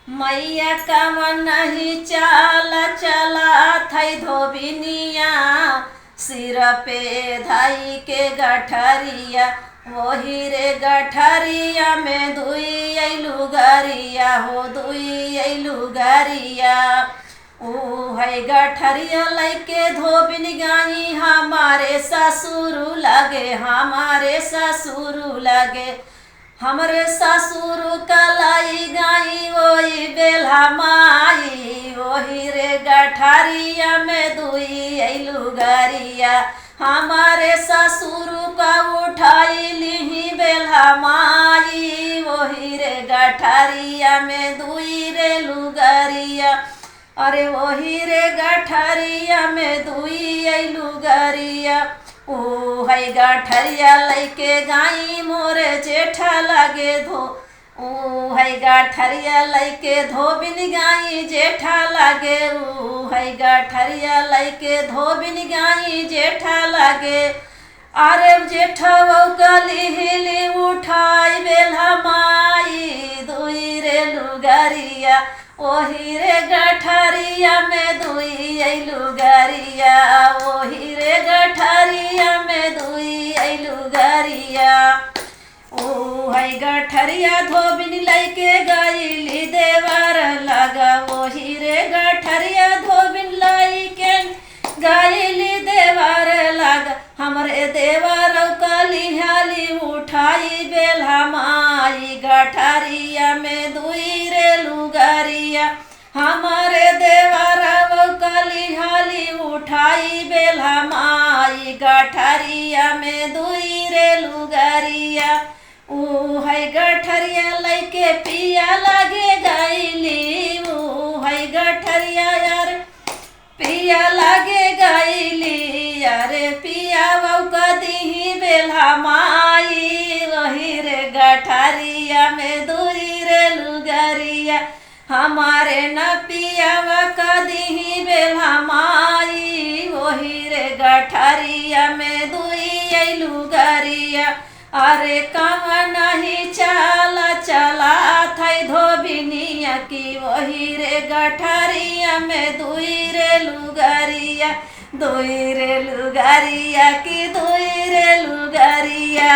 मैया कवन नहीं चाल चला थई धोबिनिया सिर पे धाई के गठरिया वही रे गठरिया में दुई अइलू गरिया हो दुई अइलू गरिया ओ है गठरिया लैके धोबिन गाई हमारे ससुर लगे हमारे ससुर लगे हमरे ससुर कलाई गाई वही बेला माई वही रे गठरिया में दुई अइलू गरिया हमारे ससुर का उठाई लिही बेला माई वही रे गठरिया में दुई रे लुगरिया अरे वही रे गठरिया में दुई अइलू गरिया ओ है गठरिया लैके गाई मोरे जेठा लगे धो ओ है गठरिया लैके धोबिन गाई जेठा लगे ओ है गठरिया लैके धोबिन गाई जेठा लगे अरे जेठा कली हिली उठाई बेला माई दुई रे लुगरिया ओही रे गठरिया में दुई अइलू गरिया ओही रे गठरिया में दुई अइलू गरिया ओ है गठरिया धोबिन लैके गइली देवर लगा ओही रे गठरिया धोबिन लैके गइली देवर लगा हमरे देवर कलिहाली उठाई बेला माई गठरिया में दुई रे लुगरिया हमारे देवर कलिहाली उठाई बेला माई गठरिया में दुई रे लुगरिया ओ है गठरिया लैके पिया लगे गइली ओ है गठरिया यार पिया लगे गइली अरे पिया कदी बेला माई वही रे गठरिया में दुई रे लुगरिया हमारे न पिया कदी बेला माई वही रे गठरिया में दुई अइलू गरिया अरे कवन नहीं चला थई धोबिनिया की वही रे गठरिया में दुई रे लुगरिया दुई रे लुगरिया की दुई रे लुगरिया।